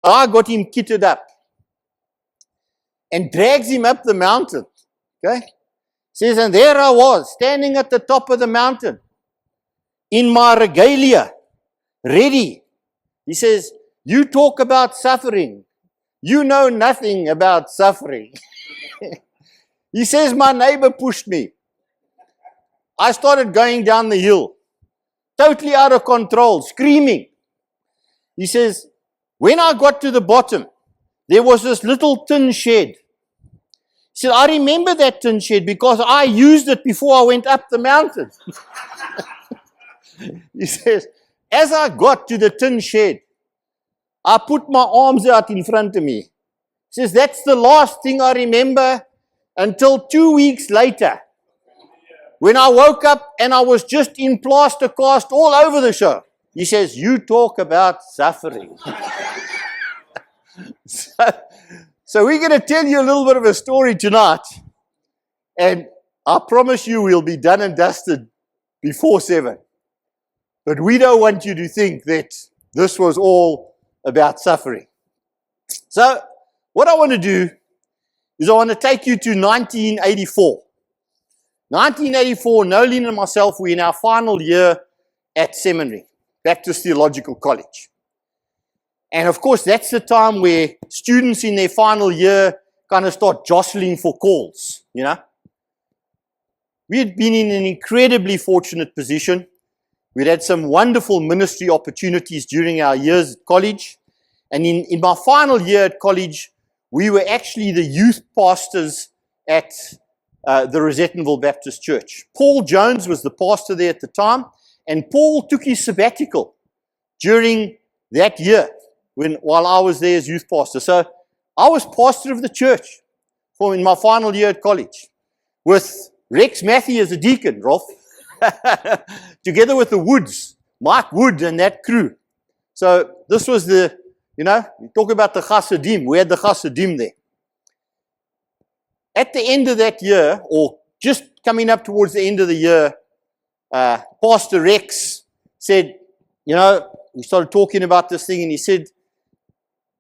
I got him kitted up and drags him up the mountain. Okay? Says, and there I was, standing at the top of the mountain, in my regalia, ready. He says, you talk about suffering. You know nothing about suffering. He says, my neighbor pushed me. I started going down the hill, totally out of control, screaming. He says, when I got to the bottom, there was this little tin shed. He said, I remember that tin shed because I used it before I went up the mountain. He says, as I got to the tin shed, I put my arms out in front of me. He says, that's the last thing I remember until 2 weeks later, when I woke up and I was just in plaster cast all over the show. He says, you talk about suffering. So we're going to tell you a little bit of a story tonight. And I promise you we'll be done and dusted before 7. But we don't want you to think that this was all about suffering. So what I want to do is I want to take you to 1984. 1984, Nolene and myself, we're in our final year at seminary, Baptist Theological College. And of course, that's the time where students in their final year kind of start jostling for calls, you know. We had been in an incredibly fortunate position. We'd had some wonderful ministry opportunities during our years at college. And in my final year at college, we were actually the youth pastors at the Rosettenville Baptist Church. Paul Jones was the pastor there at the time, and Paul took his sabbatical during that year while I was there as youth pastor. So I was pastor of the church in my final year at college with Rex Matthew as a deacon, Rolf, together with the Woods, Mike Wood and that crew. So this was the, you know, we talk about the Chassidim. We had the Chassidim there. At the end of that year, or just coming up towards the end of the year, Pastor Rex said, you know, we started talking about this thing, and he said,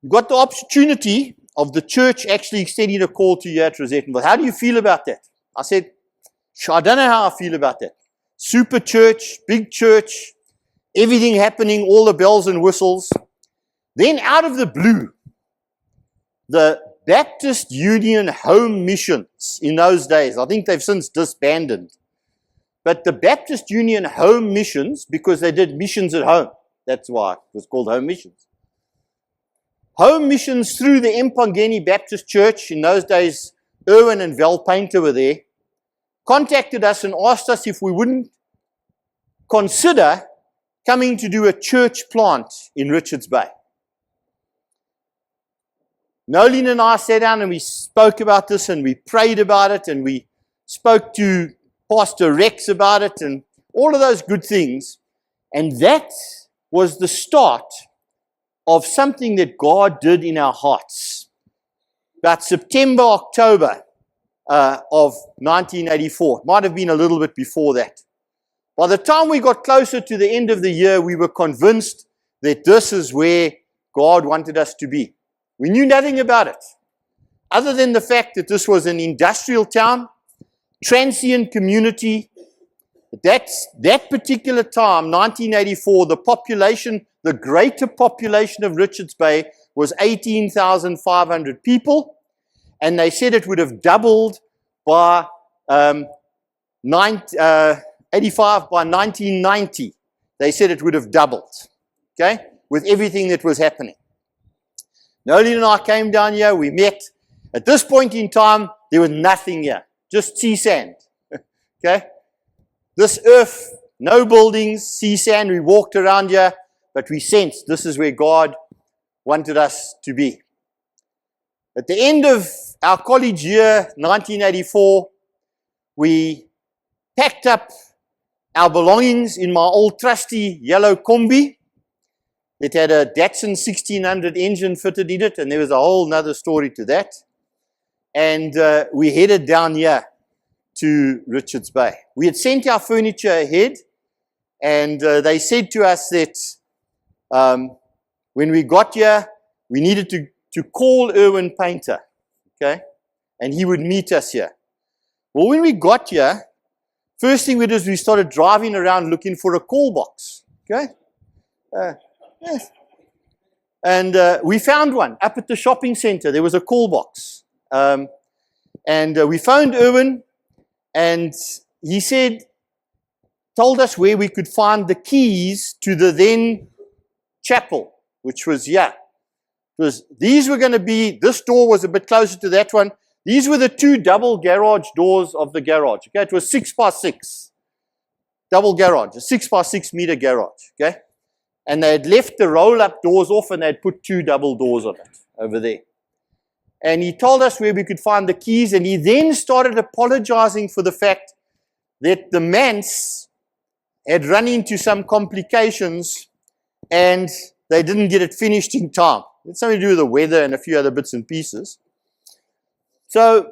you got the opportunity of the church actually extending a call to you at Rosettenville. How do you feel about that? I said, I don't know how I feel about that. Super church, big church, everything happening, all the bells and whistles. Then out of the blue, the Baptist Union Home Missions in those days, I think they've since disbanded, but the Baptist Union Home Missions, because they did missions at home, that's why it was called Home Missions. Home missions through the Empangeni Baptist Church, in those days, Erwin and Val Painter were there, contacted us and asked us if we wouldn't consider coming to do a church plant in Richards Bay. Nolene and I sat down and we spoke about this and we prayed about it and we spoke to Pastor Rex about it and all of those good things. And that was the start of something that God did in our hearts. About September, October of 1984. It might have been a little bit before that. By the time we got closer to the end of the year, we were convinced that this is where God wanted us to be. We knew nothing about it, other than the fact that this was an industrial town, transient community. That particular time, 1984, the population, the greater population of Richards Bay was 18,500 people, and they said it would have doubled by 85 by 1990. They said it would have doubled, okay, with everything that was happening. Nolene and I came down here, we met. At this point in time, there was nothing here, just sea sand, okay? This earth, no buildings, sea sand. We walked around here, but we sensed this is where God wanted us to be. At the end of our college year, 1984, we packed up our belongings in my old trusty yellow Kombi. It had a Datsun 1600 engine fitted in it, and there was a whole nother story to that. And we headed down here to Richards Bay. We had sent our furniture ahead, and they said to us that when we got here, we needed to call Erwin Painter, okay? And he would meet us here. Well, when we got here, first thing we did is we started driving around looking for a call box, okay? Yes. And we found one up at the shopping center. There was a call box. And we phoned Erwin, and he told us where we could find the keys to the then chapel, which was here. These were going to be, this door was a bit closer to that one. These were the two double garage doors of the garage. Okay, it was 6x6. Double garage, a 6x6 meter garage. Okay, and they had left the roll-up doors off, and they had put two double doors on it over there. And he told us where we could find the keys, and he then started apologizing for the fact that the manse had run into some complications and they didn't get it finished in time. It's something to do with the weather and a few other bits and pieces. So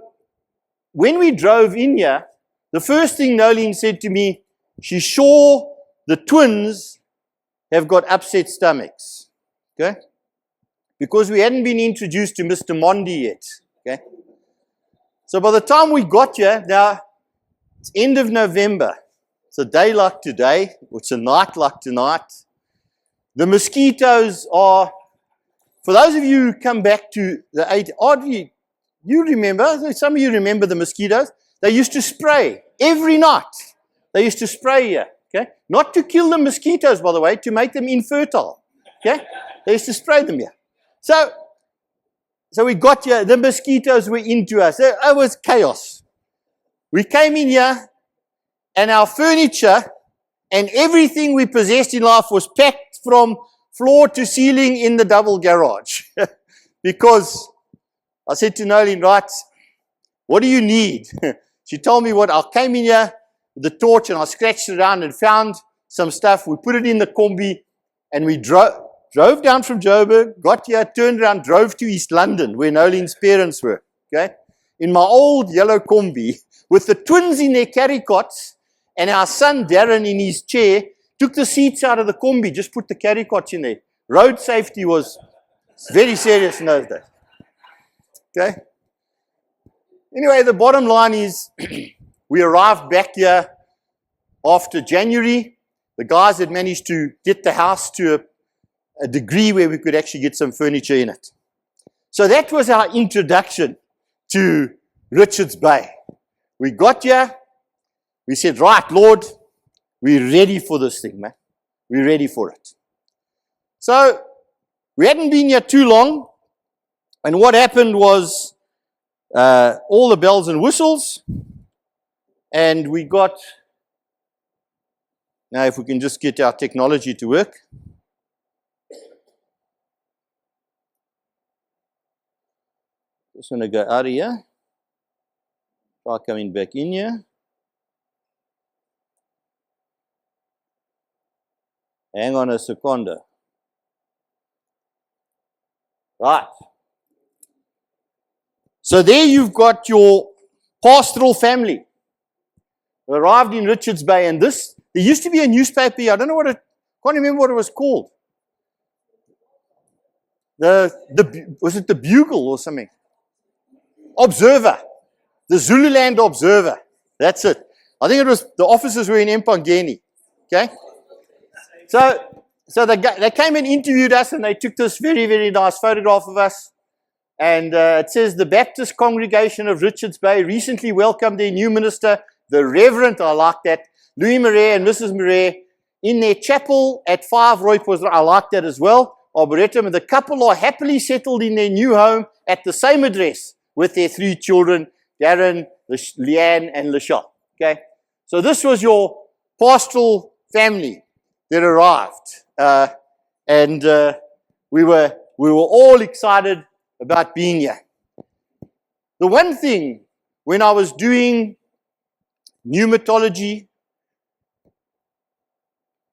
when we drove in here, the first thing Nolene said to me, she's sure the twins have got upset stomachs. Okay? Because we hadn't been introduced to Mr. Mondi yet. Okay? So by the time we got here, now it's end of November. It's a day like today, it's a night like tonight. The mosquitoes are, for those of you who come back to the 80s, you remember, some of you remember the mosquitoes, they used to spray every night. They used to spray here, okay? Not to kill the mosquitoes, by the way, to make them infertile, okay? They used to spray them here. So we got here, the mosquitoes were into us. It was chaos. We came in here, and our furniture and everything we possessed in life was packed from floor to ceiling in the double garage. Because I said to Nolene, right, what do you need? She told me what. I came in here with the torch and I scratched around and found some stuff. We put it in the combi and we drove down from Joburg, got here, turned around, drove to East London where Nolene's parents were, okay? In my old yellow combi with the twins in their carry cots and our son Darren in his chair, took the seats out of the combi, just put the carry cots in there. Road safety was very serious in those days. Okay? Anyway, the bottom line is we arrived back here after January. The guys had managed to get the house to a degree where we could actually get some furniture in it. So that was our introduction to Richards Bay. We got here, we said, right, Lord, we're ready for this thing, man. We're ready for it. So we hadn't been here too long, and what happened was all the bells and whistles, and we got, now if we can just get our technology to work. Just going to go out of here. Try coming back in here. Hang on a seconda. Right. So there you've got your pastoral family. We arrived in Richards Bay, and there used to be a newspaper here. I don't know can't remember what it was called. Was it the Bugle or something? Observer. The Zululand Observer. That's it. I think it was, the offices were in Empangeni. Okay? So they came and interviewed us, and they took this very, very nice photograph of us. And it says, the Baptist congregation of Richards Bay recently welcomed their new minister, the Reverend, I like that, Louis Marais and Mrs. Marais, in their chapel at 5 Rooipoort. I like that as well. Arboretum. And the couple are happily settled in their new home at the same address with their 3 children, Darren, Leanne, and Lachelle. Okay? So this was your pastoral family that arrived. And we were all excited about being here. The one thing, when I was doing pneumatology,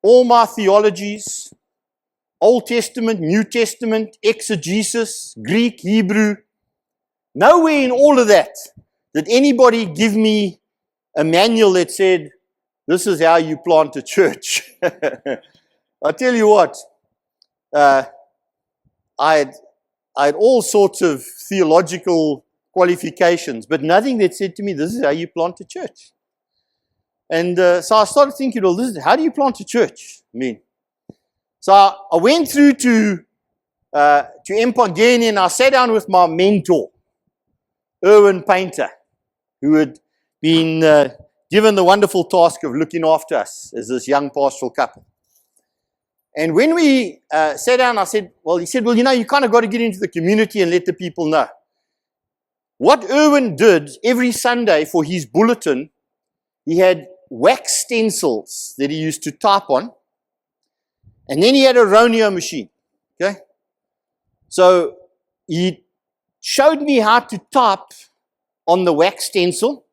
all my theologies, Old Testament, New Testament, exegesis, Greek, Hebrew, nowhere in all of that did anybody give me a manual that said, this is how you plant a church. I tell you what, I I had all sorts of theological qualifications, but nothing that said to me, this is how you plant a church. And so I started thinking, well, how do you plant a church? So I went through to Empangeni, and I sat down with my mentor, Erwin Painter, who had been given the wonderful task of looking after us as this young pastoral couple. And when we sat down, he said, well, you kind of got to get into the community and let the people know. What Erwin did every Sunday for his bulletin, he had wax stencils that he used to type on, and then he had a Roneo machine. Okay? So he showed me how to type on the wax stencil,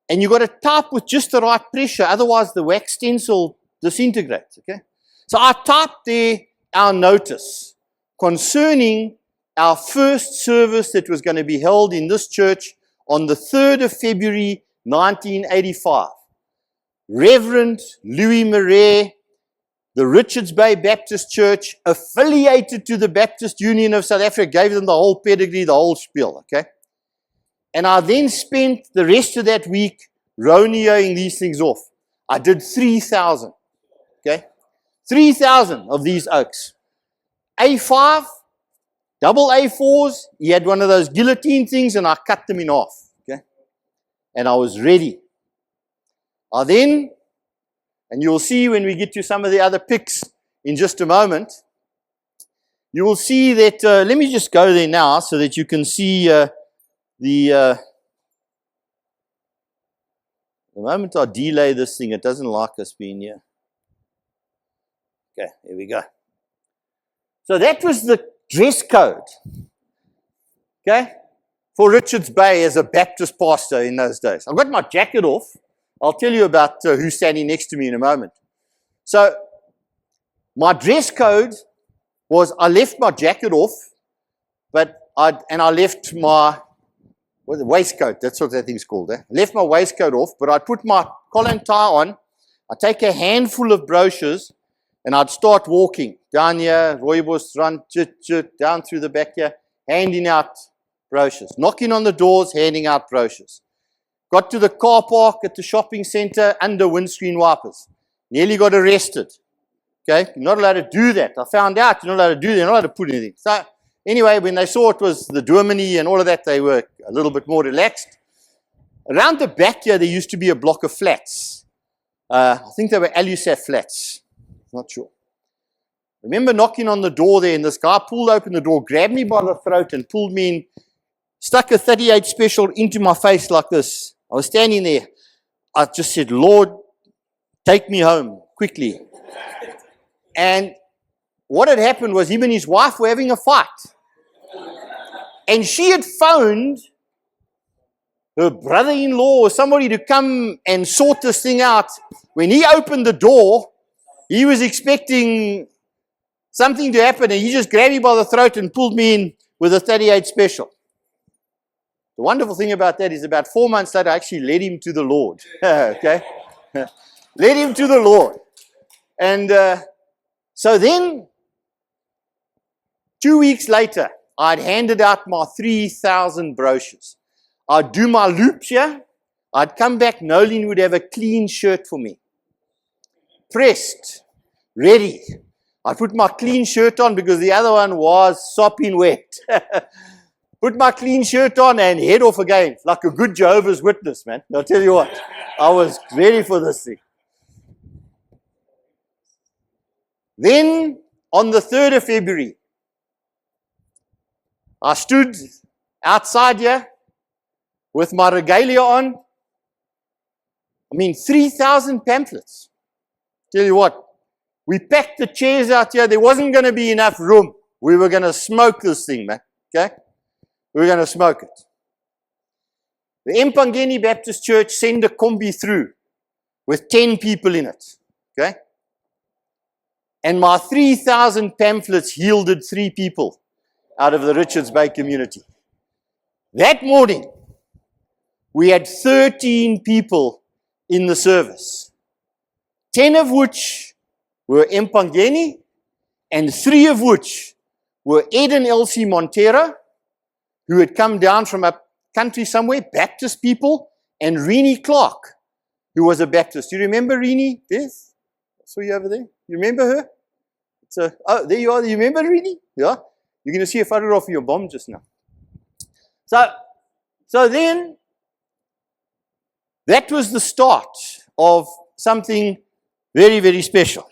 and you got to type with just the right pressure, otherwise the wax stencil disintegrates. Okay? So I typed there our notice concerning our first service that was going to be held in this church on the 3rd of February 1985. Reverend Louis Marais, the Richards Bay Baptist Church, affiliated to the Baptist Union of South Africa, gave them the whole pedigree, the whole spiel, okay? And I then spent the rest of that week roneoing these things off. I did 3,000, okay? 3,000 of these oaks. A5, double A4s, he had one of those guillotine things, and I cut them in half, okay? And I was ready. I then, and you'll see when we get to some of the other pics in just a moment, you will see that, let me just go there now so that you can see the moment I delay this thing, it doesn't like us being here. Okay, here we go. So that was the dress code, okay, for Richards Bay as a Baptist pastor in those days. I've got my jacket off. I'll tell you about who's standing next to me in a moment. So my dress code was, I left my jacket off, I left my waistcoat. That's what that thing's called. I left my waistcoat off, but I'd put my collar and tie on. I'd take a handful of brochures, and I'd start walking down here, Rooibos, run, down through the back here, handing out brochures, knocking on the doors, handing out brochures. Got to the car park at the shopping center under windscreen wipers. Nearly got arrested. Okay, you're not allowed to do that. I found out you're not allowed to do that. You're not allowed to put anything. So anyway, when they saw it was the Dominee and all of that, they were a little bit more relaxed. Around the back here, there used to be a block of flats. I think they were Alusaf flats. Not sure. Remember knocking on the door there, and this guy pulled open the door, grabbed me by the throat and pulled me in, stuck a 38 special into my face like this. I was standing there. I just said, Lord, take me home quickly. And what had happened was him and his wife were having a fight. And she had phoned her brother-in-law or somebody to come and sort this thing out. When he opened the door, he was expecting something to happen, and he just grabbed me by the throat and pulled me in with a 38 special. The wonderful thing about that is about 4 months later, I actually led him to the Lord. Okay? Led him to the Lord. And so then, 2 weeks later, I'd handed out my 3,000 brochures. I'd do my loops here. I'd come back, Nolene would have a clean shirt for me. Pressed, ready. I put my clean shirt on because the other one was sopping wet. Put my clean shirt on and head off again, like a good Jehovah's Witness, man. I'll tell you what, I was ready for this thing. Then, on the 3rd of February, I stood outside here with my regalia on. 3,000 pamphlets. Tell you what, we packed the chairs out here. There wasn't going to be enough room. We were going to smoke this thing, man. Okay? We were going to smoke it. The Empangeni Baptist Church sent a combi through with 10 people in it. Okay? And my 3,000 pamphlets yielded 3 people out of the Richards Bay community. That morning, we had 13 people in the service, 10 of which were Empangeni, and 3 of which were Ed and Elsie Montero, who had come down from a country somewhere, Baptist people, and Renee Clark, who was a Baptist. Do you remember Renee? Yes? I saw you over there. You remember her? Oh, there you are. You remember Renee? Yeah? You're going to see a photograph of your bomb just now. So then, that was the start of something very, very special.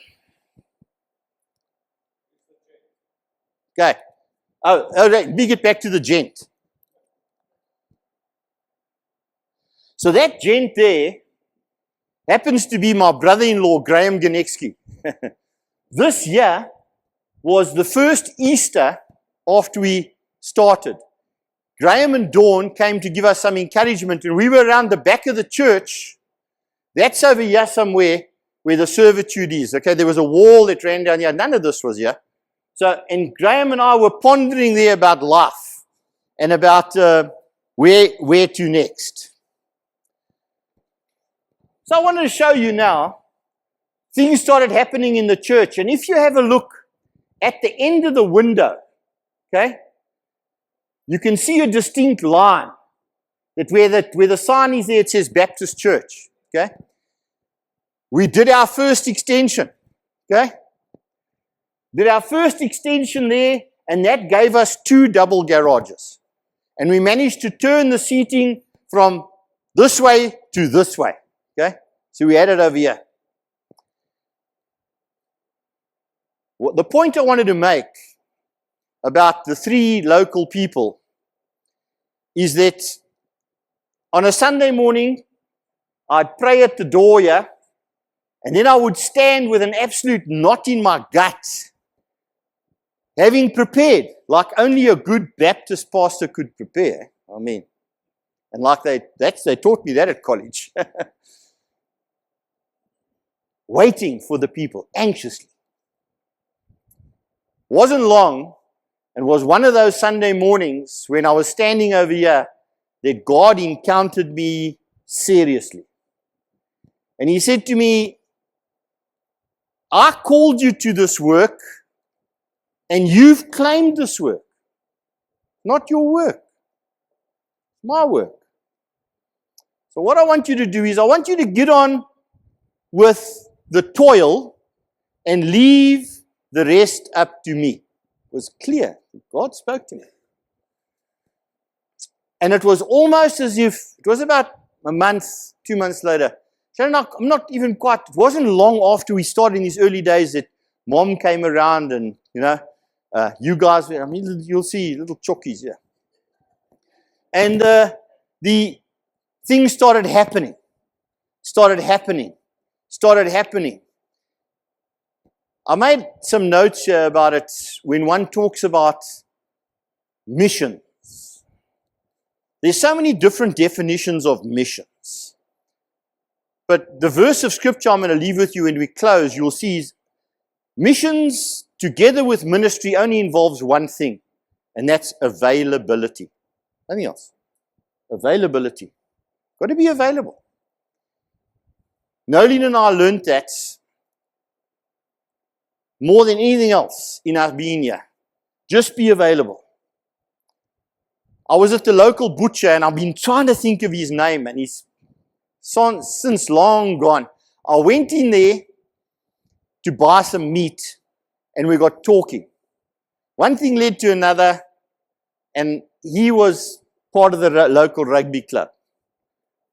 Okay. Oh, let me get back to the gent. So that gent there happens to be my brother-in-law, Graham Ganexki. This year was the first Easter after we started. Graham and Dawn came to give us some encouragement, and we were around the back of the church. That's over here somewhere where the servitude is. Okay, there was a wall that ran down here. None of this was here. So, and Graham and I were pondering there about life and about where to next. So I wanted to show you now, things started happening in the church. And if you have a look at the end of the window, okay, you can see a distinct line that where the sign is there, it says Baptist Church. Okay, we did our first extension. Okay, did our first extension there, and that gave us 2 double garages, and we managed to turn the seating from this way to this way. Okay, so we had it over here. The point I wanted to make about the 3 local people is that on a Sunday morning, I'd pray at the door here, and then I would stand with an absolute knot in my gut, having prepared like only a good Baptist pastor could prepare. I mean, and like they taught me that at college. Waiting for the people, anxiously. Wasn't long, and was one of those Sunday mornings when I was standing over here that God encountered me seriously. And He said to me, I called you to this work, and you've claimed this work. Not your work. My work. So what I want you to do is I want you to get on with the toil and leave the rest up to me. It was clear. God spoke to me. And it was almost as if, it was about a month, 2 months later. I'm not even quite, it wasn't long after we started in these early days that Mom came around and, you guys, I mean, you'll see little chockies here. And the things started happening. I made some notes here about it when one talks about missions. There's so many different definitions of missions. But the verse of scripture I'm going to leave with you when we close, you'll see is missions together with ministry only involves one thing, and that's availability. Nothing else. Availability. Got to be available. Nolene and I learned that more than anything else in our being here. Just be available. I was at the local butcher and I've been trying to think of his name, and he's since long gone. I went in there to buy some meat and we got talking. One thing led to another, and he was part of the local rugby club.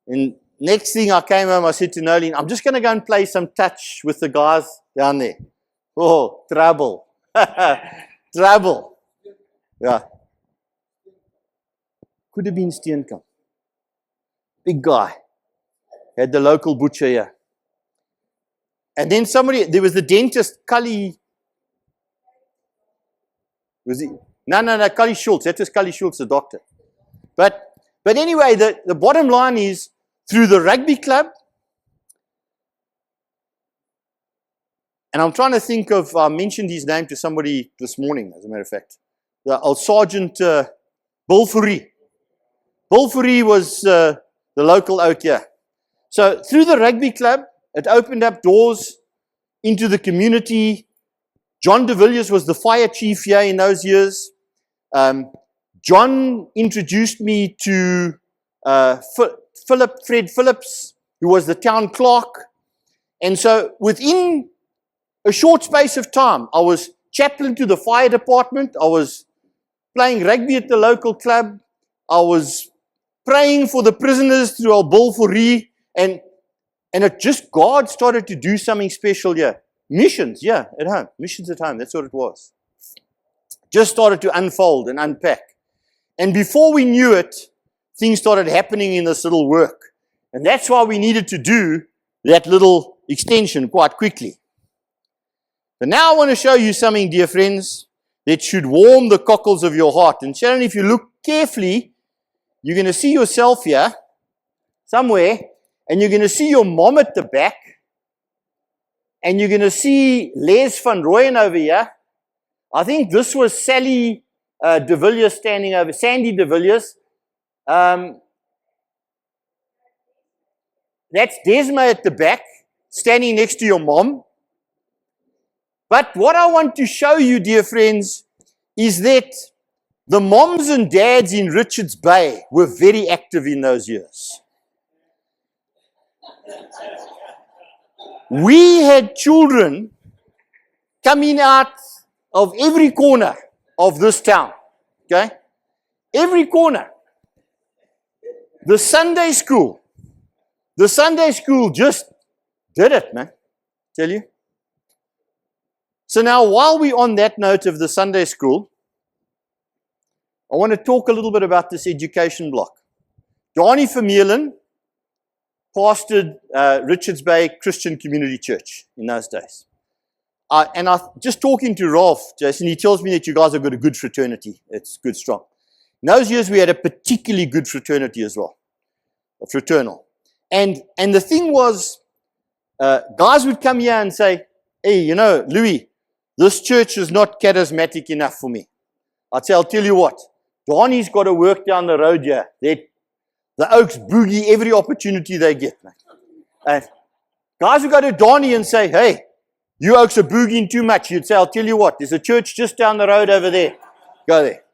And next thing I came home, I said to Nolene, I'm just going to go and play some touch with the guys down there. Oh, trouble. Trouble. Yeah. Could have been Steenkamp. Big guy. Had the local butcher here. And then there was the dentist, Cully. Was he? No, Cully Schultz. That was Cully Schultz, the doctor. But anyway, the bottom line is, through the rugby club, and I'm trying to think of, I mentioned his name to somebody this morning, as a matter of fact. The old Sergeant Bill Fourie. Bill Fourie was the local oak here. So through the rugby club, it opened up doors into the community, John de Villiers was the fire chief here in those years. John introduced me to Fred Phillips, who was the town clerk. And so within a short space of time, I was chaplain to the fire department. I was playing rugby at the local club. I was praying for the prisoners through our bill for re. And it just, God started to do something special here. Missions, yeah, at home. Missions at home, that's what it was. Just started to unfold and unpack. And before we knew it, things started happening in this little work. And that's why we needed to do that little extension quite quickly. But now I want to show you something, dear friends, that should warm the cockles of your heart. And Sharon, if you look carefully, you're going to see yourself here, somewhere, and you're going to see your mom at the back, and you're going to see Les van Rooyen over here. I think this was Sally de Villiers standing over, Sandy de Villiers. That's Desma at the back, standing next to your mom. But what I want to show you, dear friends, is that the moms and dads in Richards Bay were very active in those years. We had children coming out of every corner of this town, okay? Every corner. The Sunday school just did it, man, tell you. So now, while we're on that note of the Sunday school, I want to talk a little bit about this education block. Donnie Vermeulen pastored Richards Bay Christian Community Church in those days. And I just talking to Ralph, Jason, he tells me that you guys have got a good fraternity. It's good, strong. In those years, we had a particularly good fraternity as well, a fraternal. And the thing was, guys would come here and say, hey, you know, Louis, this church is not charismatic enough for me. I'd say, I'll tell you what, Donnie's got to work down the road here. The Oaks boogie every opportunity they get. And guys would go to Donnie and say, hey, you Oaks are boogieing too much. He'd say, I'll tell you what, there's a church just down the road over there. Go there.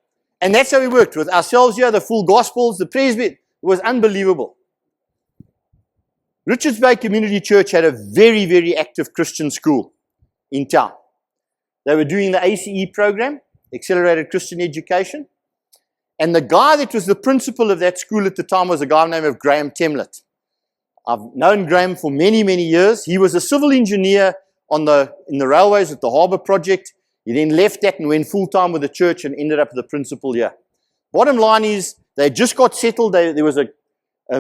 And that's how we worked with ourselves here, the full gospels, the presbytery. It was unbelievable. Richards Bay Community Church had a very, very active Christian school in town. They were doing the ACE program, Accelerated Christian Education. And the guy that was the principal of that school at the time was a guy named Graham Temlett. I've known Graham for many, many years. He was a civil engineer in the railways at the Harbour Project. He then left that and went full-time with the church and ended up the principal here. Bottom line is, they just got settled. There was a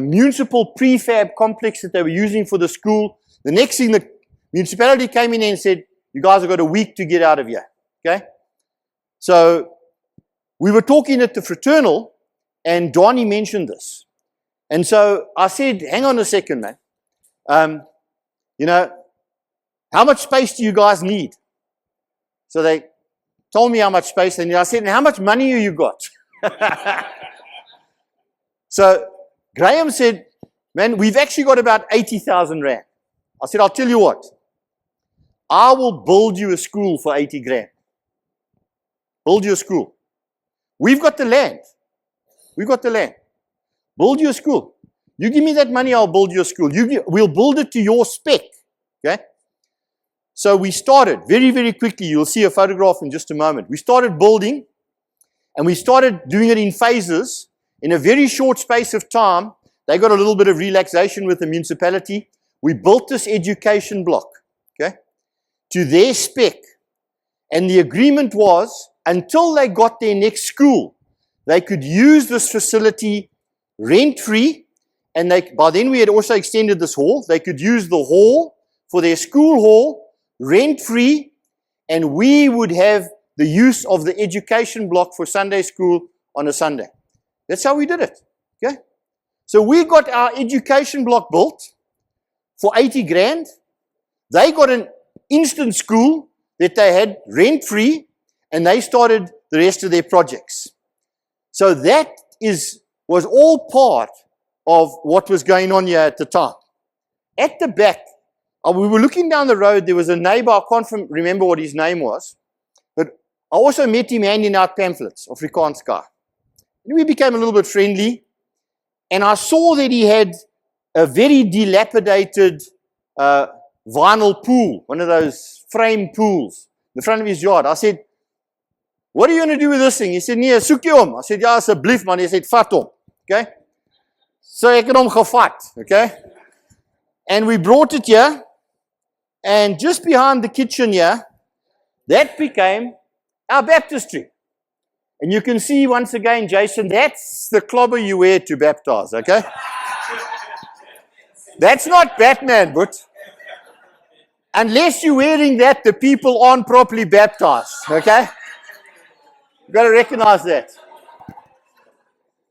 municipal prefab complex that they were using for the school. The next thing, the municipality came in and said, you guys have got a week to get out of here. Okay? So we were talking at the fraternal, and Donnie mentioned this. And so I said, hang on a second, man. You know, how much space do you guys need? So they told me how much space they need. I said, and how much money have you got? So Graham said, man, we've actually got about 80,000 rand. I said, I'll tell you what. I will build you a school for 80 grand. Build you a school. We've got the land. We've got the land. Build you a school. You give me that money, I'll build you a school. We'll build it to your spec. Okay? So we started very, very quickly. You'll see a photograph in just a moment. We started building, and we started doing it in phases. In a very short space of time, they got a little bit of relaxation with the municipality. We built this education block, okay, to their spec. And the agreement was, until they got their next school, they could use this facility rent-free. And by then we had also extended this hall. They could use the hall for their school hall, rent-free, and we would have the use of the education block for Sunday school on a Sunday. That's how we did it, okay? So we got our education block built for 80 grand. They got an instant school that they had rent-free, and they started the rest of their projects. So that was all part of what was going on here at the time. At the back, we were looking down the road, there was a neighbor, I can't remember what his name was. I also met him handing out pamphlets, Afrikaans guy. And we became a little bit friendly. And I saw that he had a very dilapidated vinyl pool, one of those frame pools, in the front of his yard. I said, what are you going to do with this thing? He said, nee, soek jy hom. I said, ja, asseblief man. He said, vat hom. Okay? So ek het hom gevat. Okay? And we brought it here. And just behind the kitchen here, that became our baptistry. And you can see once again, Jason, that's the clobber you wear to baptize, okay? That's not Batman, but unless you're wearing that, the people aren't properly baptized, okay? You've got to recognize that.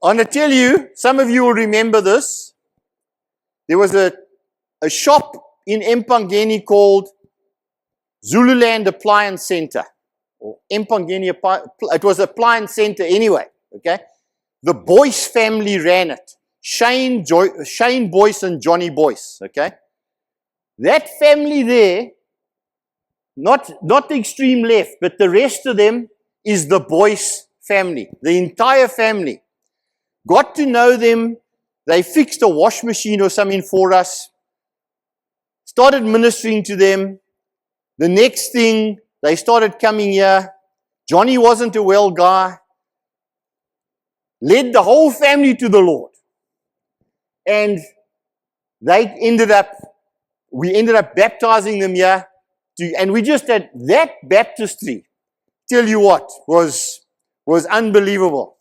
I'm going to tell you, some of you will remember this. There was a shop in Empangeni called Zululand Appliance Center. Or Empangeni, it was Appliance Center anyway, okay? The Boyce family ran it. Shane Boyce and Johnny Boyce, okay? That family there, not the extreme left, but the rest of them is the Boyce family, the entire family. Got to know them. They fixed a wash machine or something for us. Started ministering to them. The next thing, they started coming here. Johnny wasn't a well guy. Led the whole family to the Lord. And we ended up baptizing them here. And we just had that baptistry, tell you what, was unbelievable.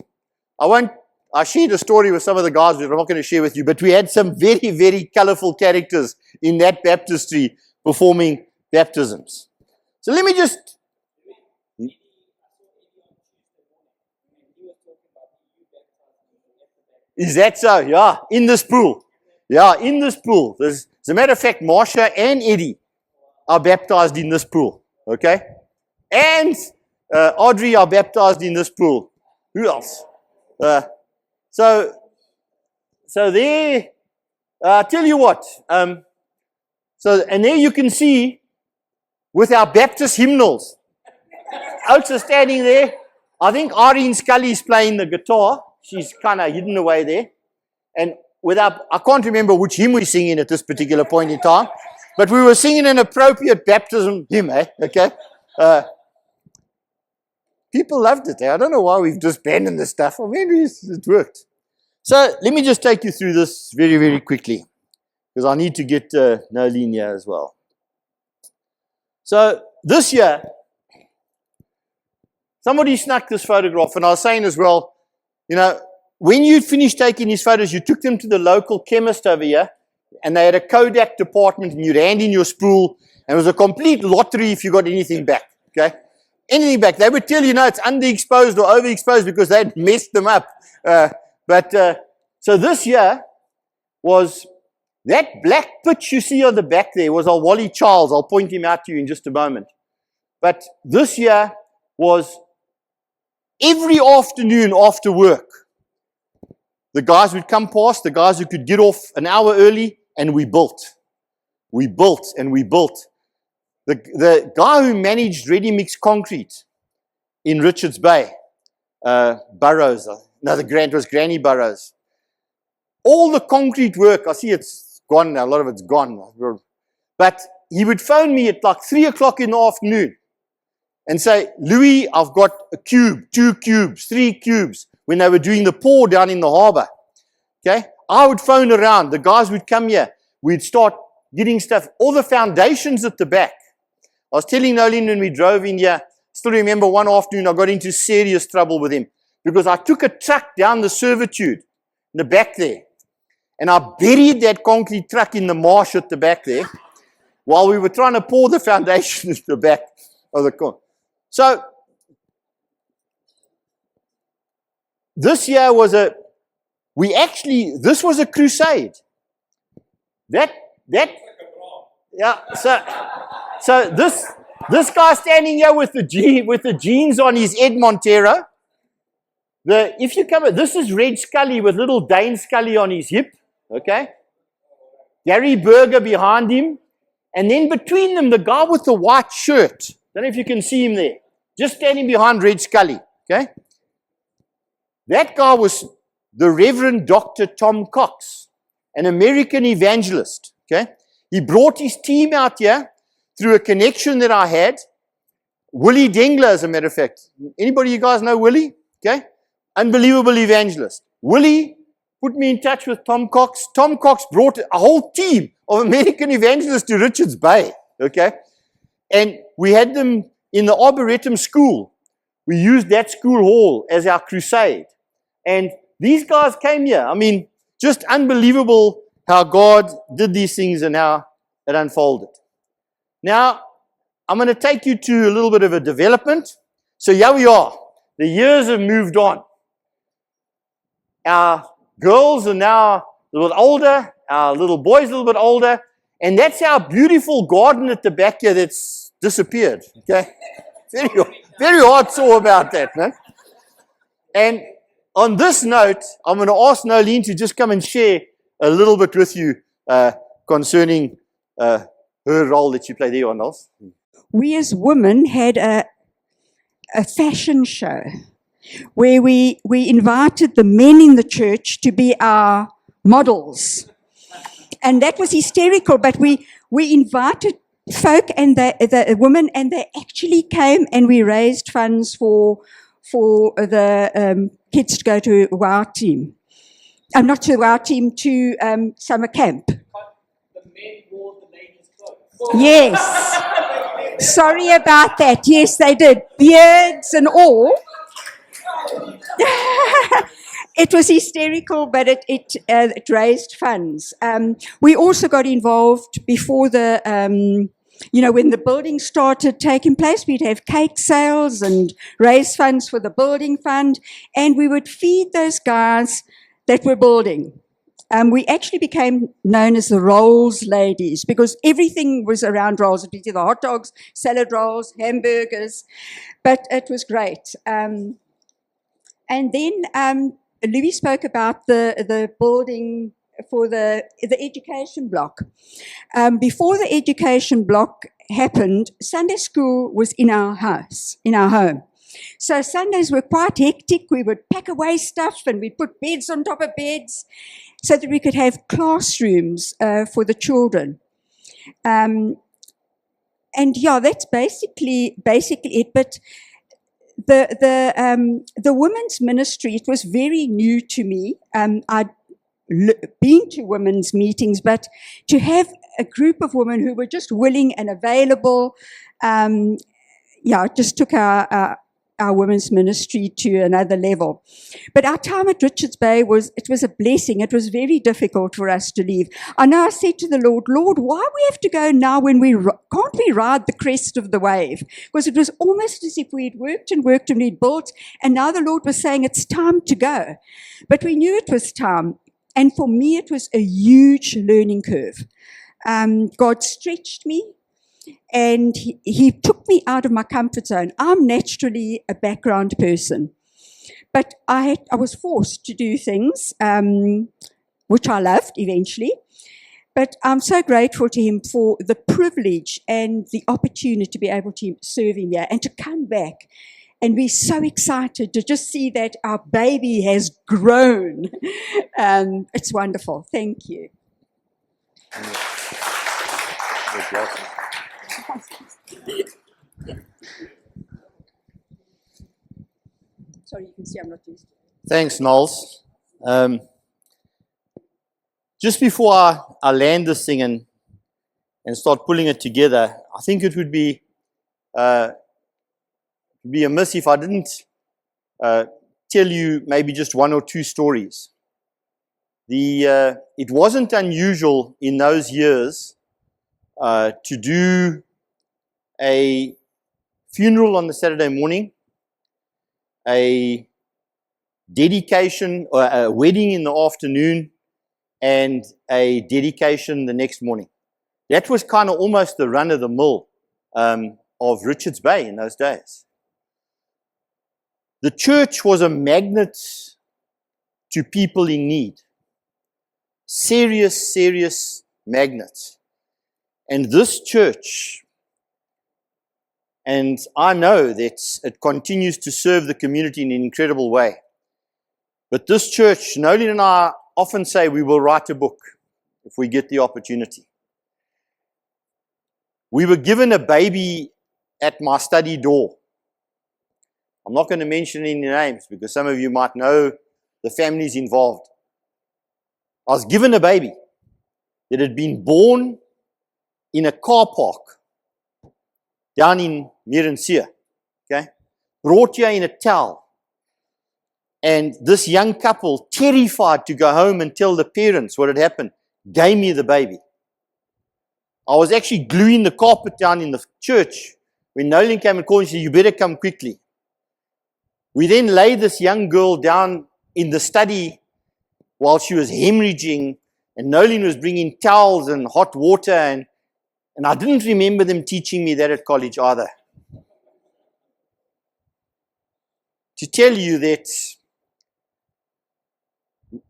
I shared a story with some of the guys, which I'm not going to share with you, but we had some very, very colorful characters in that baptistry performing baptisms. So let me just... Is that so? Yeah, in this pool. Yeah, in this pool. As a matter of fact, Marsha and Eddie are baptized in this pool. Okay? And Audrey are baptized in this pool. Who else? So there, tell you what. And there you can see with our Baptist hymnals. Oaks are standing there. I think Irene Scully is playing the guitar. She's kind of hidden away there. And I can't remember which hymn we're singing at this particular point in time. But we were singing an appropriate baptism hymn, eh? Okay? People loved it. Eh? I don't know why we've disbanded this stuff. I mean, it worked. So let me just take you through this very, very quickly. Because I need to get Nolene here as well. So this year, somebody snuck this photograph. And I was saying as well, you know, when you finished taking these photos, you took them to the local chemist over here, and they had a Kodak department, and you'd hand in your spool, and it was a complete lottery if you got anything back, okay? Anything back. They would tell you, no, it's underexposed or overexposed because they'd messed them up. So this year was, that black pitch you see on the back there was our Wally Charles. I'll point him out to you in just a moment. But this year was every afternoon after work, the guys would come past, the guys who could get off an hour early, and we built. We built and we built. The guy who managed ready-mix concrete in Richards Bay, Burrows, no, it was Granny Burrows. All the concrete work, I see it's gone now, a lot of it's gone. But he would phone me at like 3 o'clock in the afternoon and say, Louis, I've got a cube, 2 cubes, 3 cubes, when they were doing the pour down in the harbor. Okay? I would phone around. The guys would come here. We'd start getting stuff. All the foundations at the back. I was telling Nolene when we drove in here, still remember one afternoon I got into serious trouble with him because I took a truck down the servitude in the back there and I buried that concrete truck in the marsh at the back there while we were trying to pour the foundations at the back of the car. So this year was this was a crusade. Yeah, so this guy standing here with the jeans on his Ed Montero. This is Red Scully with little Dane Scully on his hip, okay? Gary Berger behind him, and then between them, the guy with the white shirt. Don't know if you can see him there. just standing behind Red Scully, okay? That guy was the Reverend Dr. Tom Cox, an American evangelist, okay? He brought his team out here through a connection that I had. Willie Dengler, as a matter of fact. Anybody you guys know Willie? Okay? Unbelievable evangelist. Willie put me in touch with Tom Cox. Tom Cox brought a whole team of American evangelists to Richards Bay, okay? And we had them in the Arboretum School. We used that school hall as our crusade. And these guys came here. I mean, just unbelievable how God did these things and how it unfolded. Now, I'm going to take you to a little bit of a development. So here we are. The years have moved on. Our girls are now a little bit older. Our little boys a little bit older. And that's our beautiful garden at the back here that's disappeared. Okay? Very hard sore about that, man. And on this note, I'm going to ask Nolene to just come and share a little bit with you concerning her role that she played there, Nels. We as women had a fashion show where we invited the men in the church to be our models. And that was hysterical, but we invited folk and the women, and they actually came, and we raised funds for the kids to go to WOW team. Not to WOW team, to summer camp. The men wore the ladies' clothes. Yes. Sorry about that. Yes, they did. Beards and all. It was hysterical, but it raised funds. We also got involved before the, when the building started taking place. We'd have cake sales and raise funds for the building fund, and we would feed those guys that were building. We actually became known as the rolls ladies because everything was around rolls. We did the hot dogs, salad rolls, hamburgers, but it was great. And then Louis spoke about the building for the education block. Before the education block happened, Sunday school was in our house, in our home. So Sundays were quite hectic. We would pack away stuff and we'd put beds on top of beds so that we could have classrooms for the children. And yeah, that's basically it. But the women's ministry, it was very new to me. I'd been to women's meetings, but to have a group of women who were just willing and available, it just took our women's ministry to another level. But our time at Richards Bay was a blessing. It was very difficult for us to leave. I know I said to the Lord, why we have to go now when can't we ride the crest of the wave? Because it was almost as if we'd worked and we'd built, and now the Lord was saying it's time to go. But we knew it was time. And for me, it was a huge learning curve. God stretched me. And he took me out of my comfort zone. I'm naturally a background person. But I was forced to do things, which I loved eventually. But I'm so grateful to him for the privilege and the opportunity to be able to serve him here and to come back and be so excited to just see that our baby has grown. It's wonderful. Thank you. Sorry, you can see I'm not used to it. Thanks, Knowles. Just before I land this thing and start pulling it together, I think it would be amiss if I didn't tell you maybe just one or two stories. It wasn't unusual in those years to do a funeral on the Saturday morning, a dedication or a wedding in the afternoon, and a dedication the next morning. That was kind of almost the run of the mill of Richards Bay in those days. The church was a magnet to people in need. Serious magnet. And this church And I know that it continues to serve the community in an incredible way. But this church, Nolene and I often say we will write a book if we get the opportunity. We were given a baby at my study door. I'm not going to mention any names because some of you might know the families involved. I was given a baby that had been born in a car park down in Merensia, okay? Brought here in a towel. And this young couple, terrified to go home and tell the parents what had happened, gave me the baby. I was actually gluing the carpet down in the church when Nolene came and called and said, you better come quickly. We then laid this young girl down in the study while she was hemorrhaging, and Nolene was bringing towels and hot water, and I didn't remember them teaching me that at college either. To tell you that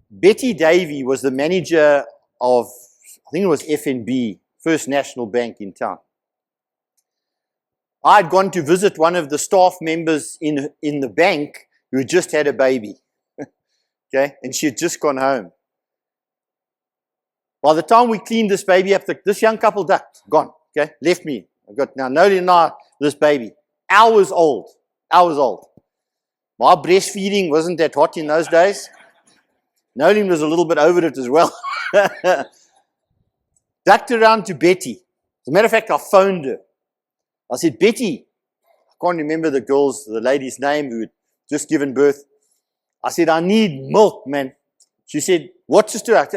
Betty Davey was the manager of, I think it was FNB, First National Bank in town. I had gone to visit one of the staff members in the bank who had just had a baby. Okay, and she had just gone home. By the time we cleaned this baby up, this young couple ducked, gone, okay, left me. I've got now Nolene and I, this baby, hours old. My breastfeeding wasn't that hot in those days. Nolene was a little bit over it as well. Ducked around to Betty. As a matter of fact, I phoned her. I said, Betty, I can't remember the lady's name who had just given birth. I said, I need milk, man. She said, what's the story?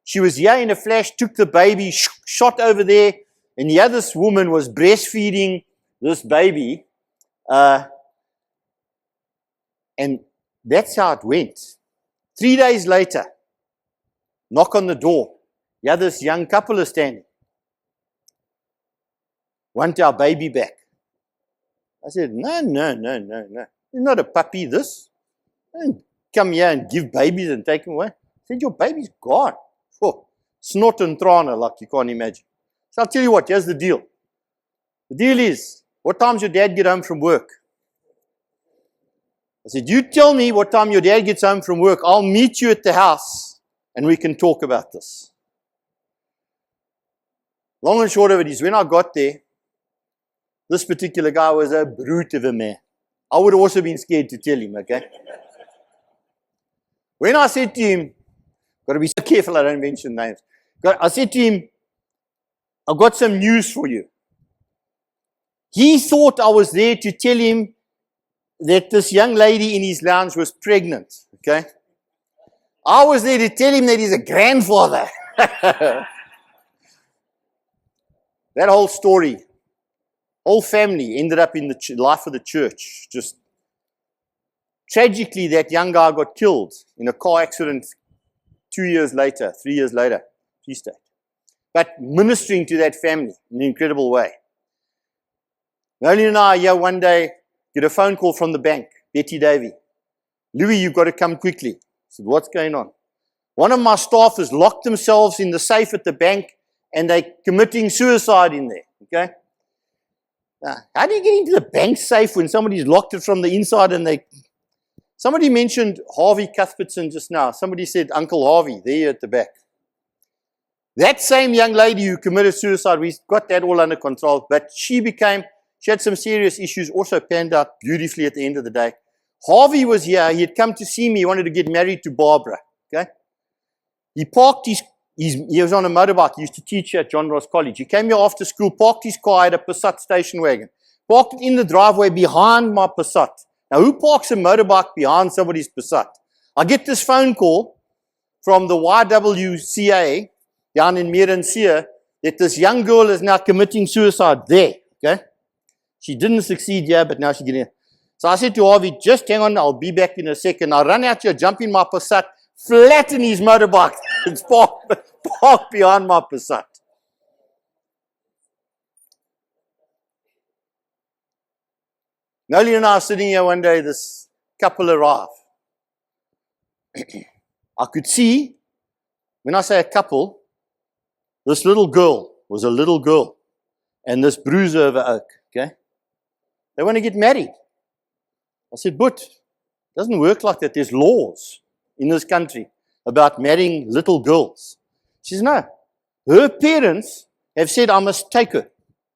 She was here in a flash, took the baby, shot over there, and the other woman was breastfeeding this baby. And that's how it went. 3 days later, knock on the door. Yeah, this young couple is standing. Want our baby back. I said, no. It's not a puppy, this. Don't come here and give babies and take them away. I said, your baby's gone. Oh, snot and trana like you can't imagine. So I'll tell you what, here's the deal. The deal is, what time's your dad get home from work? I said, you tell me what time your dad gets home from work. I'll meet you at the house and we can talk about this. Long and short of it is, when I got there, this particular guy was a brute of a man. I would have also been scared to tell him, okay? When I said to him, got to be so careful I don't mention names. I said to him, I've got some news for you. He thought I was there to tell him that this young lady in his lounge was pregnant, okay? I was there to tell him that he's a grandfather. That whole story, whole family ended up in the life of the church. Just tragically, that young guy got killed in a car accident 3 years later, Free State. But ministering to that family in an incredible way. Nolene and I, here one day, get a phone call from the bank, Betty Davey. Louis, you've got to come quickly. I said, what's going on? One of my staff has locked themselves in the safe at the bank and they're committing suicide in there, okay? Now, how do you get into the bank safe when somebody's locked it from the inside and they... Somebody mentioned Harvey Cuthbertson just now. Somebody said Uncle Harvey, there at the back. That same young lady who committed suicide, we got that all under control, but she had some serious issues, also panned out beautifully at the end of the day. Harvey was here. He had come to see me. He wanted to get married to Barbara, okay? He parked he was on a motorbike. He used to teach at John Ross College. He came here after school, parked his car at a Passat station wagon, parked it in the driveway behind my Passat. Now, who parks a motorbike behind somebody's Passat? I get this phone call from the YWCA down in Merensia that this young girl is now committing suicide there, okay? She didn't succeed here, but now she's getting... So I said to Harvey, just hang on, I'll be back in a second. I run out here, jump in my Passat, flatten his motorbike. It's parked behind my Passat. Nolene and I are sitting here one day, this couple arrive. I could see, when I say a couple, this little girl was a little girl, and this bruiser of an oak, okay? They want to get married. I said, but it doesn't work like that. There's laws in this country about marrying little girls. She says, no. Her parents have said, I must take her.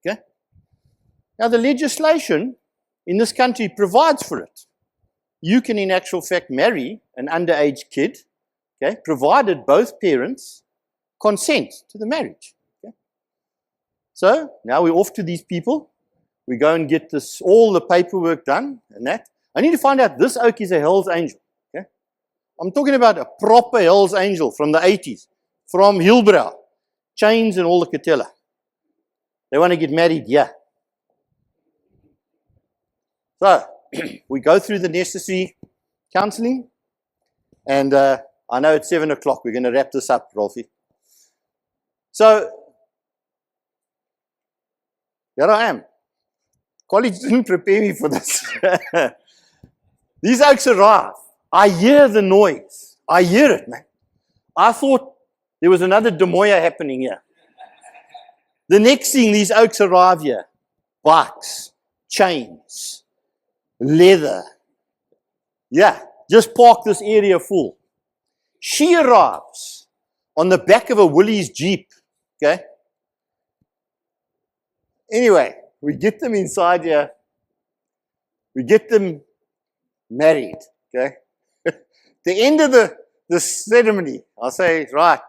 Okay? Now, the legislation in this country provides for it. You can, in actual fact, marry an underage kid, okay, provided both parents consent to the marriage. Okay? So, now we're off to these people. We go and get this, all the paperwork done and that. I need to find out this oak is a Hell's Angel. Okay? I'm talking about a proper Hell's Angel from the 80s, from Hillbrow, chains and all the Catella. They want to get married, yeah. So, we go through the necessary counseling, and I know it's 7 o'clock. We're going to wrap this up, Rolfie. So, here I am. College didn't prepare me for this. These oaks arrive. I hear the noise. I hear it, man. I thought there was another De Moya happening here. The next thing, these oaks arrive here. Bikes, chains, leather. Yeah, just park this area full. She arrives on the back of a Willys Jeep. Okay? Anyway, we get them inside here. We get them married. Okay? The end of the ceremony, I say, right,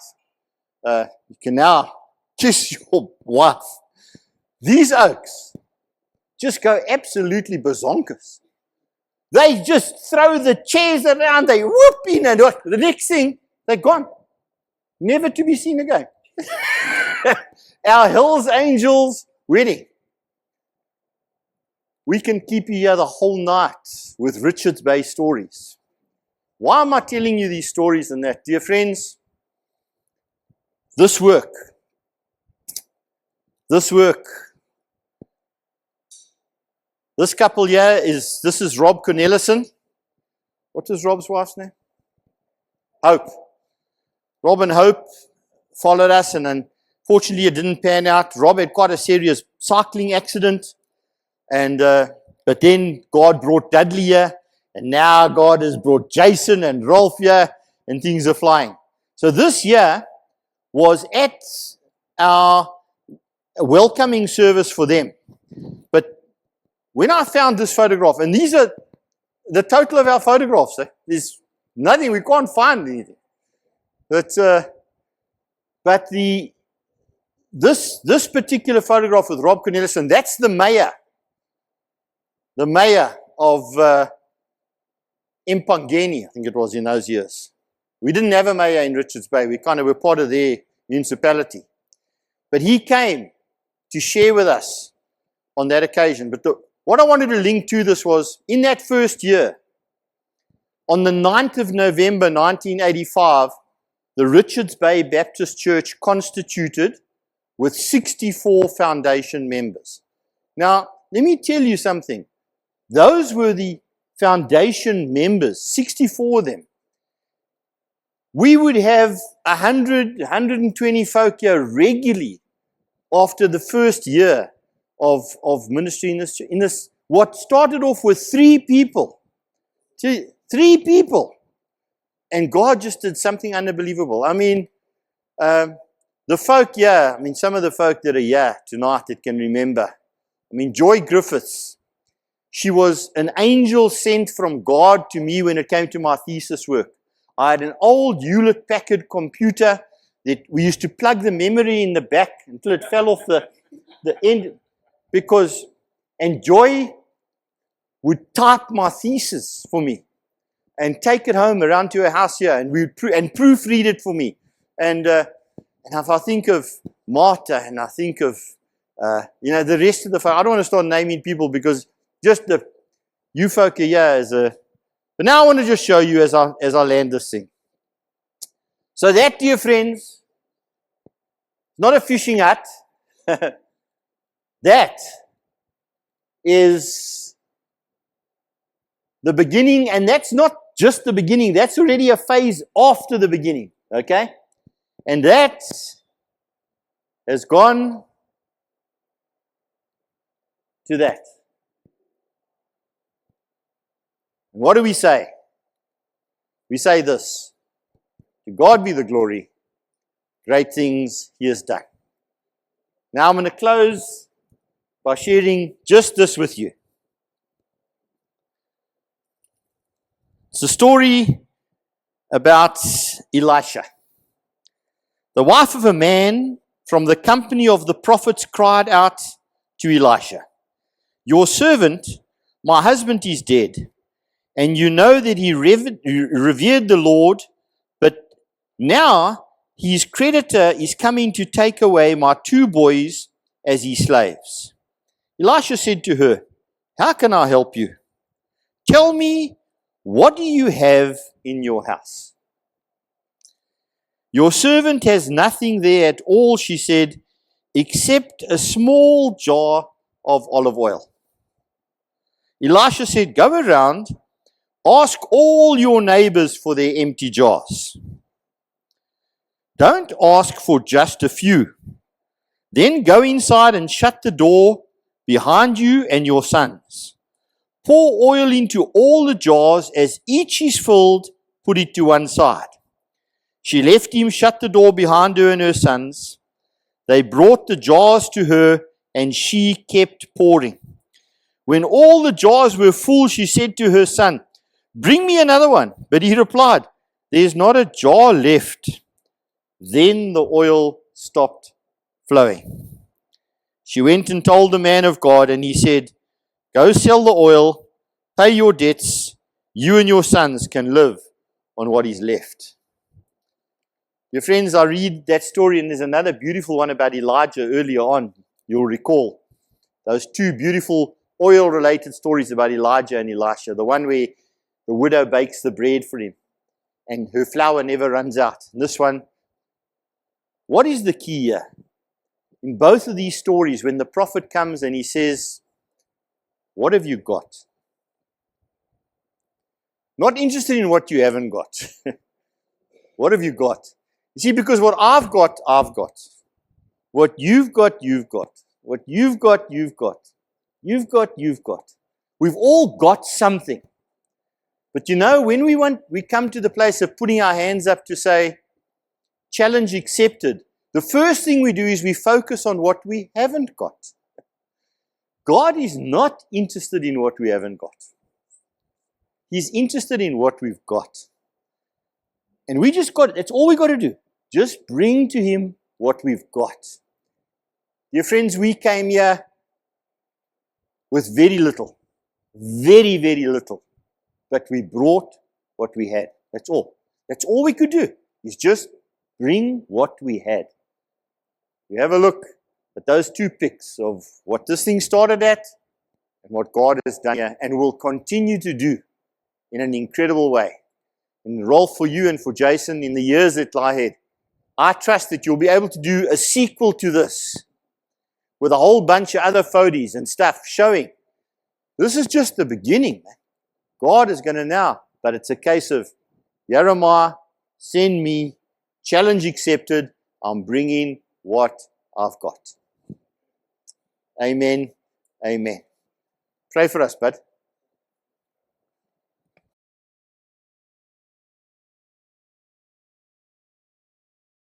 you can now kiss your wife. These oaks just go absolutely bazonkers. They just throw the chairs around, they whoop in, and what? The next thing, they're gone. Never to be seen again. Our Hell's Angels wedding. We can keep you here the whole night with Richards Bay stories. Why am I telling you these stories and that? Dear friends, this work, this couple here this is Rob Cornelison. What is Rob's wife's name? Hope. Rob and Hope followed us, and unfortunately it didn't pan out. Rob had quite a serious cycling accident, and but then God brought Dudley here, and now God has brought Jason and Rolf here, and things are flying. So this year was at our welcoming service for them. But when I found this photograph, and these are the total of our photographs, there's nothing, we can't find anything. But this particular photograph with Rob Cornelison, that's the mayor of Empangeni, I think it was in those years. We didn't have a mayor in Richards Bay. We kind of were part of their municipality. But he came to share with us on that occasion. But what I wanted to link to this was, in that first year, on the 9th of November 1985, the Richards Bay Baptist Church constituted with 64 foundation members. Now, let me tell you something. Those were the foundation members, 64 of them. We would have 100, 120 folk here regularly after the first year of ministry in this. What started off with 3 people. 3 people. And God just did something unbelievable. I mean, the folk here, some of the folk that are here tonight that can remember. Joy Griffiths, she was an angel sent from God to me when it came to my thesis work. I had an old Hewlett-Packard computer that we used to plug the memory in the back until it fell off the end. And Joy would type my thesis for me and take it home around to her house here, and proofread it for me. And if I think of Martha, and I think of the rest of the folk, I don't want to start naming people because just you folk are here but now I want to just show you as I land this thing. So that, dear friends, not a fishing hut. That is the beginning, and that's not just the beginning. That's already a phase after the beginning, okay? And that has gone to that. What do we say? We say this: to God be the glory, great things He has done. Now I'm going to close by sharing just this with you. It's a story about Elisha. The wife of a man from the company of the prophets cried out to Elisha, "Your servant, my husband, is dead, and you know that he revered the Lord, but now his creditor is coming to take away my 2 boys as his slaves." Elisha said to her, "How can I help you? Tell me, what do you have in your house?" "Your servant has nothing there at all," she said, "except a small jar of olive oil." Elisha said, "Go around, ask all your neighbors for their empty jars. Don't ask for just a few. Then go inside and shut the door behind you and your sons. Pour oil into all the jars. As each is filled, put it to one side." She left him, shut the door behind her and her sons. They brought the jars to her, and she kept pouring. When all the jars were full, she said to her son, "Bring me another one." But he replied, "There's not a jar left." Then the oil stopped flowing. She went and told the man of God, and he said, "Go sell the oil, pay your debts. You and your sons can live on what is left." Dear friends, I read that story, and there's another beautiful one about Elijah earlier on. You'll recall those 2 beautiful oil-related stories about Elijah and Elisha. The one where the widow bakes the bread for him, and her flour never runs out. And this one, what is the key here? In both of these stories, when the prophet comes and he says, "What have you got?" Not interested in what you haven't got. What have you got? You see, because what I've got, I've got. What you've got, you've got. What you've got, you've got. You've got, you've got. We've all got something. But you know, when we come to the place of putting our hands up to say, challenge accepted, the first thing we do is we focus on what we haven't got. God is not interested in what we haven't got. He's interested in what we've got. And we just got, that's all we got to do. Just bring to Him what we've got. Dear friends, we came here with very little. Very, very little. But we brought what we had. That's all. That's all we could do, is just bring what we had. You have a look at those 2 pics of what this thing started at and what God has done here and will continue to do in an incredible way. And Rolf, for you and for Jason, in the years that lie ahead, I trust that you'll be able to do a sequel to this with a whole bunch of other photos and stuff showing this is just the beginning. God is going to now, but it's a case of, Jeremiah, send me, challenge accepted, I'm bringing what I've got. Amen. Amen. Pray for us, bud.